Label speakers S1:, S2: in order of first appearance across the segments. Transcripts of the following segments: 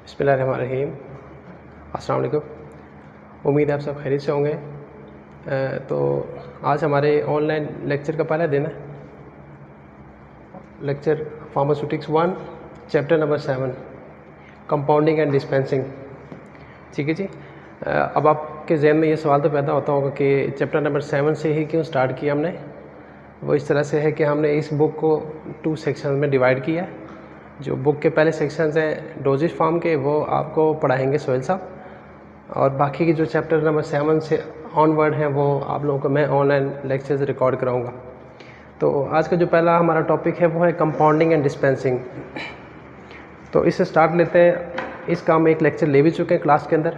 S1: बिस्मिल्लाहिर्रहमानिर्रहीम। अस्सलाम वालेकुम। उम्मीद है आप सब खैरियत से होंगे। तो आज हमारे ऑनलाइन लेक्चर का पहला दिन है, lecture pharmaceutics 1 chapter number 7 compounding and dispensing. ठीक है जी। अब आपके जहन में ये सवाल तो पैदा होता होगा कि चैप्टर नंबर 7 से ही क्यों स्टार्ट किया हमने। वो इस तरह से है कि हमने इस बुक को 2 सेक्शन में डिवाइड किया है। जो बुक के पहले सेक्शंस हैं डोजेज फॉर्म के, वो आपको पढ़ाएंगे सोहेल साहब, और बाकी की जो चैप्टर नंबर 7 से ऑनवर्ड हैं वो आप लोगों को मैं ऑनलाइन लेक्चर्स रिकॉर्ड कराऊंगा। तो आज का जो पहला हमारा टॉपिक है वो है कंपाउंडिंग एंड डिस्पेंसिंग। तो इससे स्टार्ट लेते हैं। इसका हम एक लेक्चर ले भी चुके हैं क्लास के अंदर,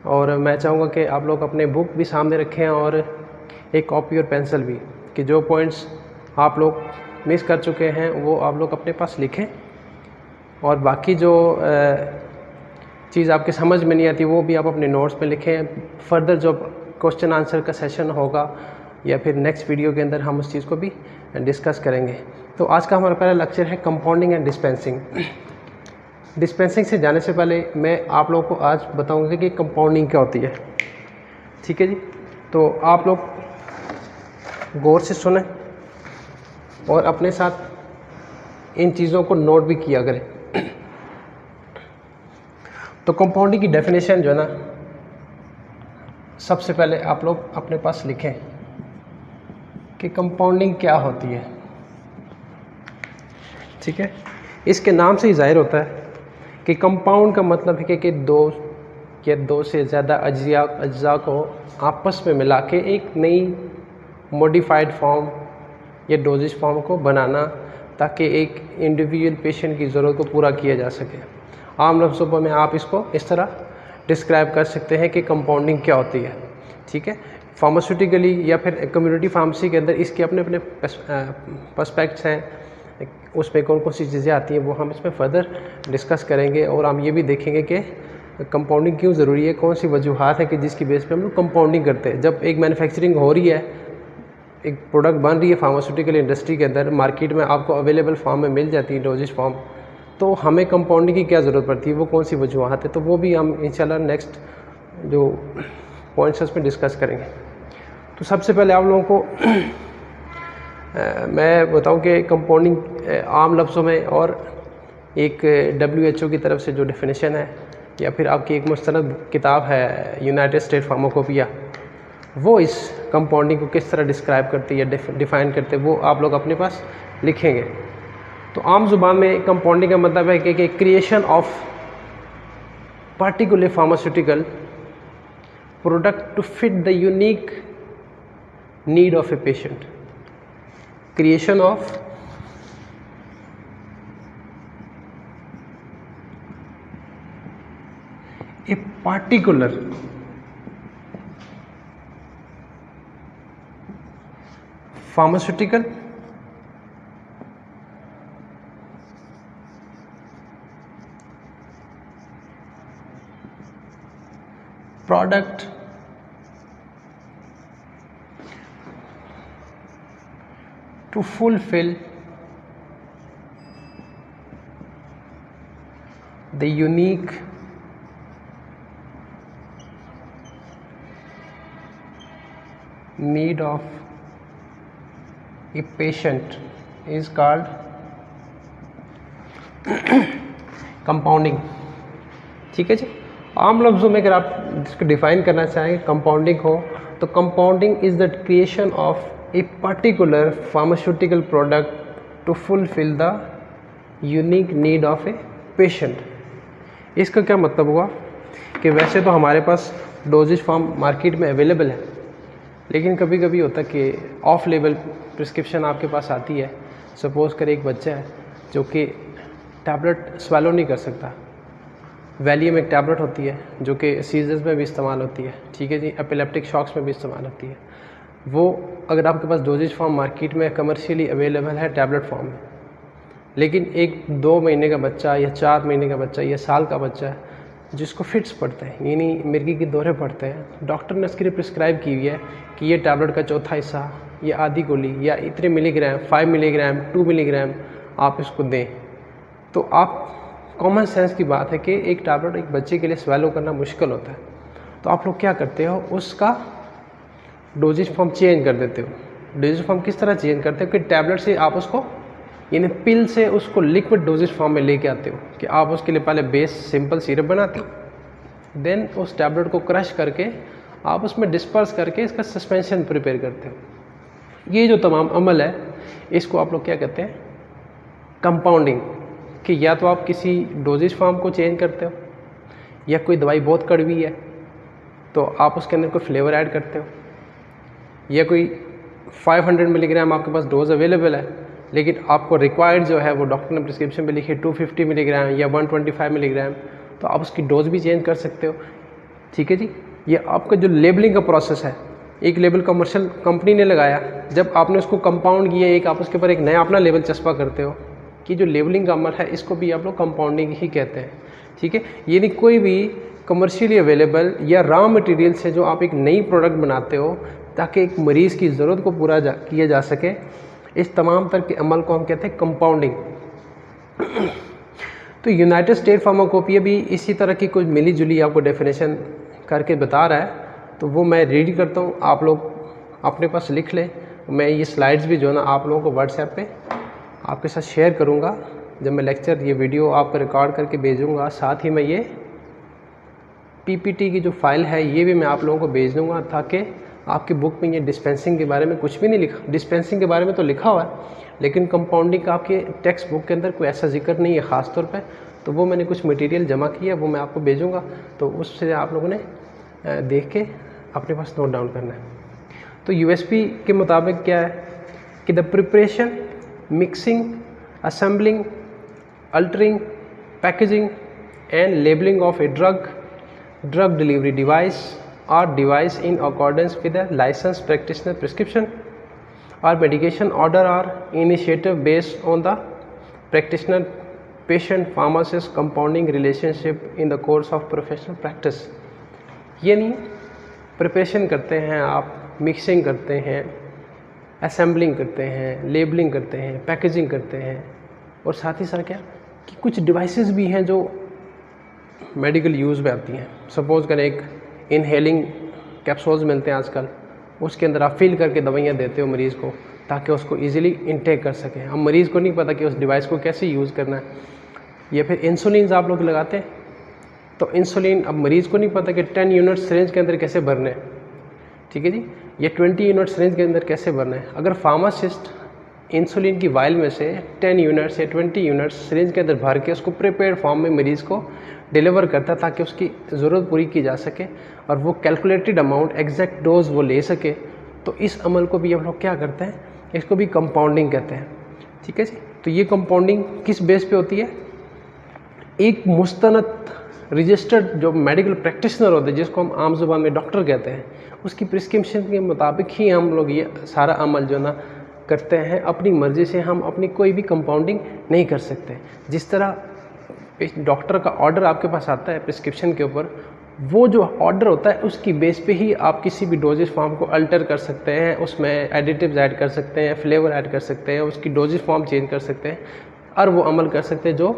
S1: और मैं चाहूँगा कि आप लोग अपने बुक भी सामने रखें और एक कॉपी और पेंसिल भी, कि जो पॉइंट्स आप लोग मिस कर चुके हैं वो आप लोग अपने पास लिखें, और बाकी जो चीज़ आपके समझ में नहीं आती वो भी आप अपने नोट्स पे लिखें। फर्दर जो क्वेश्चन आंसर का सेशन होगा या फिर नेक्स्ट वीडियो के अंदर हम उस चीज़ को भी डिस्कस करेंगे। तो आज का हमारा पहला लेक्चर है कंपाउंडिंग एंड डिस्पेंसिंग। डिस्पेंसिंग से जाने से पहले मैं आप लोगों को आज बताऊंगा कि कंपाउंडिंग क्या होती है। ठीक है जी। तो आप लोग गौर से सुने और अपने साथ इन चीज़ों को नोट भी किया करें। तो कंपाउंडिंग की डेफिनेशन जो है ना, सबसे पहले आप लोग अपने पास लिखें कि कंपाउंडिंग क्या होती है। ठीक है। इसके नाम से ही जाहिर होता है कि कंपाउंड का मतलब है कि दो से ज़्यादा अज्जा को आपस में मिला के एक नई मॉडिफाइड फॉर्म या डोजेज फॉर्म को बनाना, ताकि एक इंडिविजुअल पेशेंट की ज़रूरत को पूरा किया जा सके। आम लफ्ज़ों में आप इसको इस तरह डिस्क्राइब कर सकते हैं कि कंपाउंडिंग क्या होती है। ठीक है। फार्मास्यूटिकली या फिर कम्युनिटी फार्मेसी के अंदर इसके अपने अपने पर्सपेक्ट्स हैं, उसमें कौन कौन सी चीज़ें आती हैं वो हम इसमें फर्दर डिस्कस करेंगे, और हम ये भी देखेंगे कि कंपाउंडिंग क्यों ज़रूरी है, कौन सी वजूहात है कि जिसकी बेस पे हम लोग कंपाउंडिंग करते हैं। जब एक मैन्युफैक्चरिंग हो रही है, एक प्रोडक्ट बन रही है फार्मास्यूटिकल इंडस्ट्री के अंदर, मार्केट में आपको अवेलेबल फॉर्म में मिल जाती है डोजेज फॉर्म, तो हमें कंपाउंडिंग की क्या ज़रूरत पड़ती है, वो कौन सी वजूहात है, तो वो भी हम इंशाल्लाह नेक्स्ट जो पॉइंट्स उसमें डिस्कस करेंगे। तो सबसे पहले आप लोगों को मैं बताऊं कि कंपाउंडिंग आम लफ्ज़ों में, और एक WHO की तरफ से जो डेफिनेशन है, या फिर आपकी एक मुस्तनद किताब है यूनाइटेड स्टेट फार्माकोपिया, वो इस कंपाउंडिंग को किस तरह डिस्क्राइब करती है, डिफ़ाइन करते हैं, वो आप लोग अपने पास लिखेंगे। तो आम जुबान में कंपाउंडिंग का मतलब है कि creation of particular pharmaceutical product to fit the unique need of a patient. Creation of a particular pharmaceutical product to fulfill the unique need of a patient is called compounding. ठीक है जी। आम लफ्ज़ों में अगर आप इसको डिफ़ाइन करना चाहें कंपाउंडिंग हो, तो compounding is the creation of a particular pharmaceutical product to fulfil the unique need of a patient. इसका क्या मतलब हुआ कि वैसे तो हमारे पास डोजेज फॉर्म मार्केट में अवेलेबल है, लेकिन कभी कभी होता है कि ऑफ लेवल प्रिस्क्रिप्शन आपके पास आती है। सपोज़ कर एक बच्चा है जो कि टैबलेट स्वेलो नहीं कर सकता। वैलियम एक टैबलेट होती है जो कि सीजर्स में भी इस्तेमाल होती है। ठीक है जी। एपिलेप्टिक शॉक्स में भी इस्तेमाल होती है। वो अगर आपके पास डोजेज फॉर्म मार्केट में कमर्शियली अवेलेबल है टैबलेट फॉर्म में, लेकिन एक 2 महीने का बच्चा या 4 महीने का बच्चा या साल का बच्चा है जिसको फिट्स पड़ते हैं, यानी मिर्गी के दौरे पड़ते हैं, डॉक्टर ने उसके लिए प्रिस्क्राइब की हुई है कि ये टैबलेट का चौथा हिस्सा, ये आधी गोली या इतने मिलीग्राम, 5 मिलीग्राम, 2 मिलीग्राम आप इसको दें। तो आप कॉमन सेंस की बात है कि एक टैबलेट एक बच्चे के लिए स्वेलो करना मुश्किल होता है, तो आप लोग क्या करते हो, उसका डोजेज फॉर्म चेंज कर देते हो। डोजेज फॉर्म किस तरह चेंज करते हो कि टैबलेट से आप उसको यानी पिल से उसको लिक्विड डोजेज फॉर्म में लेके आते हो, कि आप उसके लिए पहले बेस सिंपल सिरप बनाते हो, देन उस टैबलेट को क्रश करके आप उसमें डिस्पर्स करके इसका सस्पेंशन प्रिपेयर करते हो। ये जो तमाम अमल है इसको आप लोग क्या कहते हैं, कंपाउंडिंग। कि या तो आप किसी डोजेज फॉर्म को चेंज करते हो, या कोई दवाई बहुत कड़वी है तो आप उसके अंदर कोई फ्लेवर ऐड करते हो, या कोई 500 मिलीग्राम आपके पास डोज अवेलेबल है लेकिन आपको रिक्वायर्ड जो है वो डॉक्टर ने प्रिस्क्रिप्शन में लिखी 250 मिलीग्राम या 125 मिलीग्राम, तो आप उसकी डोज भी चेंज कर सकते हो। ठीक है जी, ये आपका जो लेबलिंग का प्रोसेस है, एक लेबल कमर्शियल कंपनी ने लगाया, जब आपने उसको कंपाउंड किया, एक आप उसके ऊपर एक नया अपना लेबल चस्पा करते हो, कि जो लेबलिंग का अमल है इसको भी आप लोग कंपाउंडिंग ही कहते हैं। ठीक है, यानी कोई भी कमर्शियली अवेलेबल या रॉ मटेरियल से जो आप एक नई प्रोडक्ट बनाते हो ताकि एक मरीज़ की ज़रूरत को पूरा किया जा सके, इस तमाम तरह के अमल को हम कहते हैं कंपाउंडिंग। तो यूनाइटेड स्टेट फार्माकोपिया भी इसी तरह की कुछ मिली जुली आपको डेफिनेशन करके बता रहा है, तो वो मैं रीड करता हूँ, आप लोग अपने पास लिख लें। मैं ये स्लाइड्स भी जो है ना आप लोगों को व्हाट्सएप पे आपके साथ शेयर करूँगा, जब मैं लेक्चर ये वीडियो आपको रिकॉर्ड करके भेजूँगा, साथ ही मैं ये पीपीटी की जो फाइल है ये भी मैं आप लोगों को भेज दूँगा, ताकि आपकी बुक में ये डिस्पेंसिंग के बारे में कुछ भी नहीं लिखा, डिस्पेंसिंग के बारे में तो लिखा हुआ है लेकिन कंपाउंडिंग का आपके टेक्स्ट बुक के अंदर कोई ऐसा जिक्र नहीं है ख़ास तौर पे। तो वो मैंने कुछ मटेरियल जमा किया, वो मैं आपको भेजूँगा, तो उससे आप लोगों ने देख के अपने पास नोट डाउन करना है। तो यूएसपी के मुताबिक क्या है कि the preparation, mixing, assembling, altering, packaging and labelling of a drug delivery device or device in accordance with a licensed practitioner prescription or medication order or initiative based on the practitioner patient pharmacist compounding relationship in the course of professional practice। यानी preparation करते हैं आप, mixing करते हैं, assembling करते हैं, labelling करते हैं, पैकेजिंग करते हैं, और साथ ही साथ क्या कि कुछ डिवाइसेस भी हैं जो मेडिकल यूज़ में आती हैं। सपोज़ करें एक इनहेलिंग कैप्सूल्स मिलते हैं आजकल, उसके अंदर आप फिल करके दवाइयाँ देते हो मरीज़ को ताकि उसको इजीली इनटेक कर सकें। अब मरीज़ को नहीं पता कि उस डिवाइस को कैसे यूज़ करना है। या फिर इंसुलिन आप लोग लगाते हैं, तो इंसुलिन अब मरीज़ को नहीं पता कि 10 यूनिट सिरिंज के अंदर कैसे भरने हैं। ठीक है जी, ये 20 यूनिट सिरिंज के अंदर कैसे भरना है। अगर फार्मासिस्ट इंसुलिन की वाइल में से 10 यूनिट्स या 20 यूनिट्स सिरिंज के अंदर भर के उसको प्रिपेयर्ड फॉर्म में मरीज़ को डिलीवर करता है ताकि उसकी ज़रूरत पूरी की जा सके और वो कैलकुलेटेड अमाउंट एग्जैक्ट डोज वो ले सके, तो इस अमल को भी हम लोग क्या करते हैं, इसको भी कंपाउंडिंग कहते हैं। ठीक है जी, तो ये कंपाउंडिंग किस बेस पे होती है, एक मुस्तनद रजिस्टर्ड जो मेडिकल प्रैक्टिशनर होते हैं जिसको हम आम जुबान में डॉक्टर कहते हैं, उसकी प्रिस्क्रिप्शन के मुताबिक ही हम लोग ये सारा अमल जो ना करते हैं। अपनी मर्ज़ी से हम अपनी कोई भी कंपाउंडिंग नहीं कर सकते। जिस तरह डॉक्टर का ऑर्डर आपके पास आता है प्रिस्क्रिप्शन के ऊपर, वो जो ऑर्डर होता है उसकी बेस पे ही आप किसी भी डोजेज फॉर्म को अल्टर कर सकते हैं, उसमें एडिटिव्स ऐड कर सकते हैं, फ्लेवर ऐड कर सकते हैं, उसकी डोजेज फॉर्म चेंज कर सकते हैं और वो अमल कर सकते हैं जो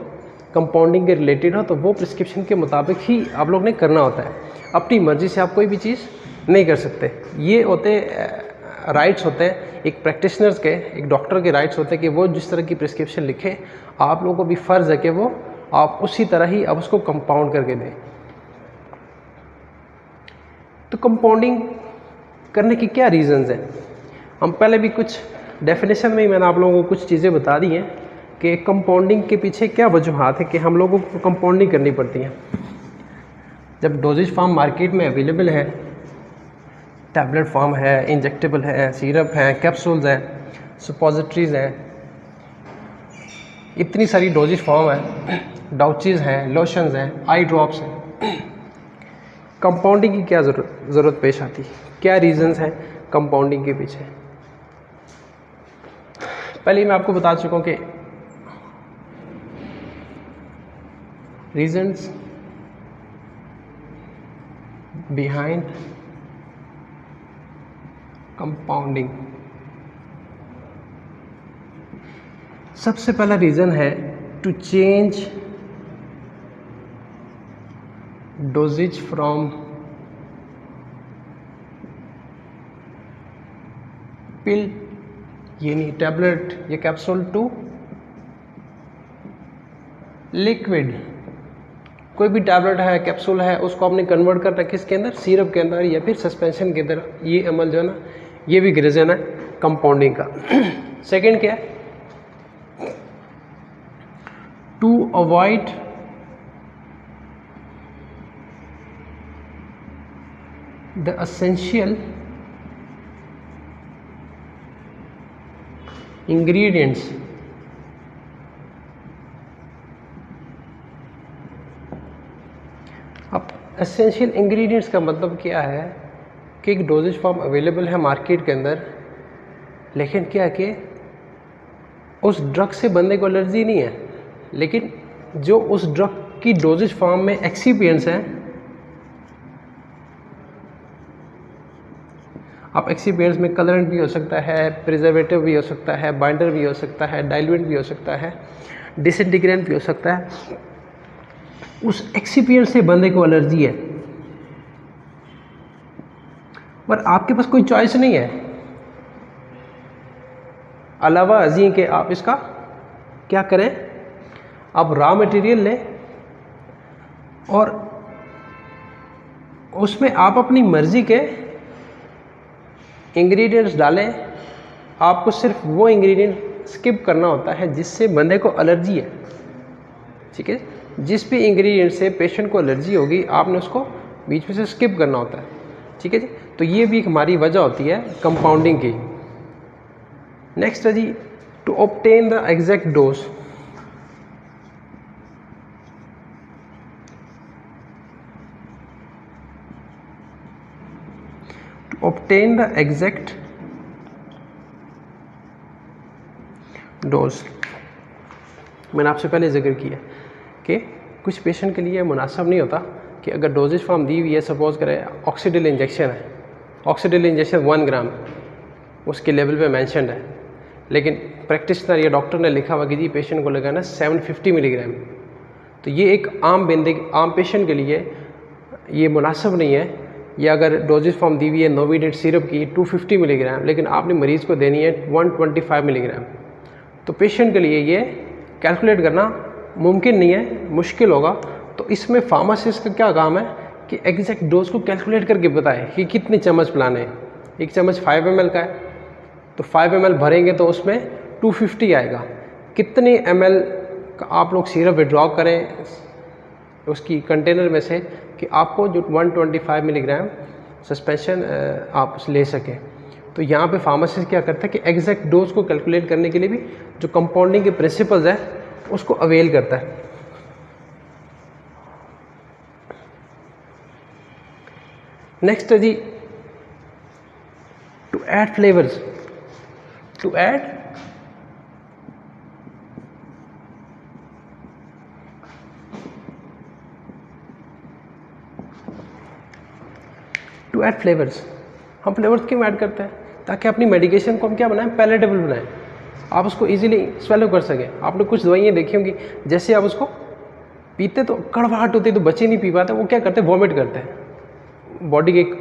S1: कंपाउंडिंग के रिलेटेड हो। तो वो प्रिस्क्रिप्शन के मुताबिक ही आप लोग ने करना होता है, अपनी मर्ज़ी से आप कोई भी चीज़ नहीं कर सकते। ये होते राइट्स होते हैं एक प्रैक्टिशनर्स के, एक डॉक्टर के राइट्स होते हैं कि वो जिस तरह की प्रिस्क्रिप्शन लिखे, आप लोगों को भी फ़र्ज़ है कि वो आप उसी तरह ही आप उसको कंपाउंड करके दें। तो कंपाउंडिंग करने की क्या रीज़न्स हैं, हम पहले भी कुछ डेफिनेशन में ही मैंने आप लोगों को कुछ चीज़ें बता दी हैं कि कंपाउंडिंग के पीछे क्या वजूहात है कि हम लोगों को कंपाउंडिंग करनी पड़ती है। जब डोजेज फॉर्म मार्केट में अवेलेबल है, टैबलेट फॉर्म है, इंजेक्टेबल है, सिरप है, कैप्सूल्स हैं, सपोजिटरीज हैं, इतनी सारी डोजेज फॉर्म है, डाउचीज़ हैं, लोशंस हैं, आई ड्रॉप्स हैं, कंपाउंडिंग की क्या ज़रूरत पेश आती है, क्या रीज़न्स हैं कंपाउंडिंग के पीछे। पहले मैं आपको बता चुका हूँ कि रीज़न्स बिहाइंड कंपाउंडिंग। सबसे पहला रीज़न है टू चेंज डोजेज फ्रॉम पिल यानी टैबलेट या कैप्सूल टू लिक्विड। कोई भी टैबलेट है, कैप्सूल है, उसको आपने कन्वर्ट करना किसके अंदर, सिरप के अंदर या फिर सस्पेंशन के अंदर। ये अमल जो है ना, ये भी रीजन है कंपाउंडिंग का। सेकंड क्या है, to avoid the essential ingredients अब एसेंशियल इंग्रेडिएंट्स का मतलब क्या है कि एक डोजेज फॉर्म अवेलेबल है मार्केट के अंदर, लेकिन क्या है कि उस ड्रग से बंदे को एलर्जी नहीं है, लेकिन जो उस ड्रग की डोजेज फॉर्म में एक्सिपिएंट्स हैं, अब एक्सिपिएंट्स में कलरेंट भी हो सकता है, प्रिजर्वेटिव भी हो सकता है, बाइंडर भी हो सकता है, डाइल्यूएंट भी हो सकता है, डिसइंटीग्रेंट भी हो सकता है, उस एक्सिपिएंट से बंदे को एलर्जी है, पर आपके पास कोई चॉइस नहीं है अलावा अजीम के आप इसका क्या करें, आप रॉ मटेरियल लें और उसमें आप अपनी मर्जी के इंग्रेडिएंट्स डालें। आपको सिर्फ वो इंग्रेडिएंट स्किप करना होता है जिससे बंदे को एलर्जी है, ठीक है। जिस भी इंग्रेडिएंट से पेशेंट को एलर्जी होगी आपने उसको बीच में से स्किप करना होता है, ठीक है जी। तो ये भी हमारी वजह होती है कंपाउंडिंग की। नेक्स्ट है जी, to obtain the exact dose. To obtain the exact dose, मैंने आपसे पहले जिक्र किया कि कुछ पेशेंट के लिए मुनासिब नहीं होता कि अगर डोजेज फॉर्म दी हुई है, सपोज करें ऑक्सीडिल इंजेक्शन है, ऑक्सीडिल इंजेक्शन 1 ग्राम उसके लेवल पे मेंशन्ड है, लेकिन प्रैक्टिशनर या डॉक्टर ने लिखा हुआ कि जी पेशेंट को लगाना 750 मिलीग्राम। तो ये एक आम पेशेंट के लिए ये मुनासिब नहीं है। या अगर डोजेज फॉर्म दी हुई है नोविडेट सिरप की 250 मिलीग्राम, लेकिन आपने मरीज़ को देनी है 125 मिलीग्राम, तो पेशेंट के लिए ये कैलकुलेट करना मुमकिन नहीं है, मुश्किल होगा। तो इसमें फार्मासिस्ट का क्या काम है कि एग्जैक्ट डोज को कैलकुलेट करके बताए कि कितनी चम्मच पिलाने हैं। एक चम्मच 5 ml का है तो 5 ml भरेंगे तो उसमें 250 आएगा। कितने ml का आप लोग सिरप विड्रॉ करें उसकी कंटेनर में से कि आपको जो 125 मिलीग्राम सस्पेंशन आप ले सकें। तो यहाँ पे फार्मासिस्ट क्या करता है कि एग्जैक्ट डोज को कैलकुलेट करने के लिए भी जो कंपाउंडिंग के प्रिंसिपल्स है उसको अवेल करता है। नेक्स्ट है जी, to add flavours. To add flavours. हम फ्लेवर्स क्यों ऐड करते हैं? ताकि अपनी मेडिकेशन को हम क्या बनाएं, पैलेटेबल बनाएं, आप उसको इजीली स्वेलो कर सकें। आपने कुछ दवाइयाँ देखी होंगी, जैसे आप उसको पीते तो कड़वाहट होती है तो बच्चे नहीं पी पाते, वो क्या करते हैं, वॉमिट करते हैं। बॉडी के एक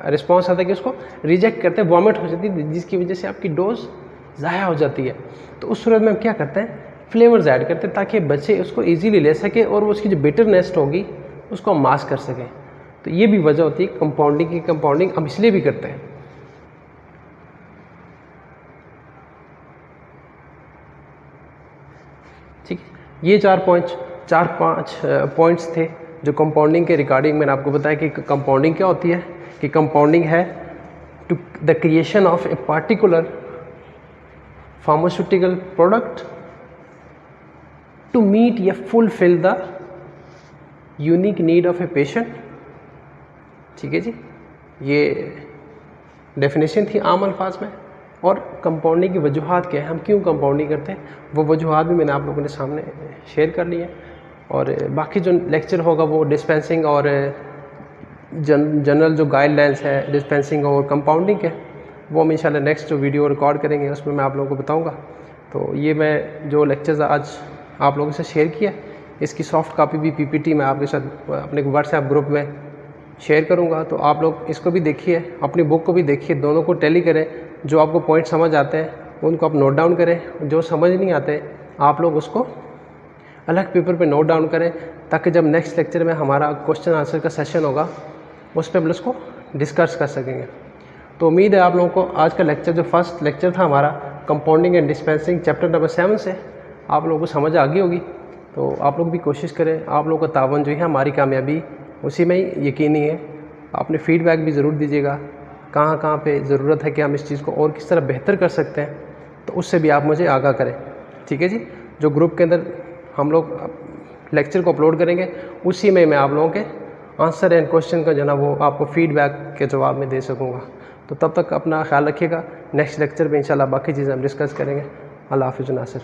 S1: रिस्पॉन्स आता है कि उसको रिजेक्ट करते हैं, वॉमिट हो जाती है, जिसकी वजह से आपकी डोज ज़ाया हो जाती है। तो उस सूरत में हम क्या करते हैं, फ्लेवर्स ऐड करते हैं ताकि बच्चे उसको ईजीली ले सके और वो उसकी जो बिटरनेस होगी उसको हम मास्क कर सकें। तो ये भी वजह होती है कंपाउंडिंग की। कंपाउंडिंग हम इसलिए भी करते हैं। ठीक, ये 4-5 पॉइंट्स थे जो कंपाउंडिंग के रिगार्डिंग मैंने आपको बताया कि कंपाउंडिंग क्या होती है। कि कंपाउंडिंग है to the creation of a particular pharmaceutical product to meet या fulfil the unique need of a patient. ठीक है जी, ये डेफिनेशन थी आम अल्फाज में। और कंपाउंडिंग की वजूहात क्या है, हम क्यों कंपाउंडिंग करते हैं, वो वजूहात भी मैंने आप लोगों के सामने शेयर कर ली है। और बाकी जो लेक्चर होगा वो डिस्पेंसिंग और जनरल जो गाइडलाइंस है डिस्पेंसिंग और कंपाउंडिंग के, वो हम इंशाल्लाह नेक्स्ट जो वीडियो रिकॉर्ड करेंगे उसमें मैं आप लोगों को बताऊंगा। तो ये मैं जो लेक्चर्स आज आप लोगों से शेयर किया, इसकी सॉफ्ट कॉपी भी पीपीटी मैं आपके साथ अपने व्हाट्सएप ग्रुप में शेयर करूंगा, तो आप लोग इसको भी देखिए, अपनी बुक को भी देखिए, दोनों को टैली करें। जो आपको पॉइंट समझ आते हैं उनको आप नोट डाउन करें, जो समझ नहीं आते आप लोग उसको अलग पेपर पे नोट डाउन करें, ताकि जब नेक्स्ट लेक्चर में हमारा क्वेश्चन आंसर का सेशन होगा उस पर हम उसको डिस्कस कर सकेंगे। तो उम्मीद है आप लोगों को आज का लेक्चर, जो फर्स्ट लेक्चर था हमारा compounding and dispensing chapter number 7 से, आप लोगों को समझ आ गई होगी। तो आप लोग भी कोशिश करें, आप लोगों का तावन जो है हमारी कामयाबी उसी में ही यकीनी है। आपने फीडबैक भी ज़रूर दीजिएगा, कहाँ कहाँ पे ज़रूरत है कि हम इस चीज़ को और किस तरह बेहतर कर सकते हैं, तो उससे भी आप मुझे आगाह करें, ठीक है जी। जो ग्रुप के अंदर हम लोग लेक्चर को अपलोड करेंगे उसी में मैं आप लोगों के आंसर एंड क्वेश्चन का जो ना वो आपको फीडबैक के जवाब में दे सकूँगा। तो तब तक अपना ख्याल रखिएगा। नेक्स्ट लेक्चर में इंशाल्लाह बाकी चीज़ें हम डिस्कस करेंगे। अल्लाह हाफ़िज़ नासिर।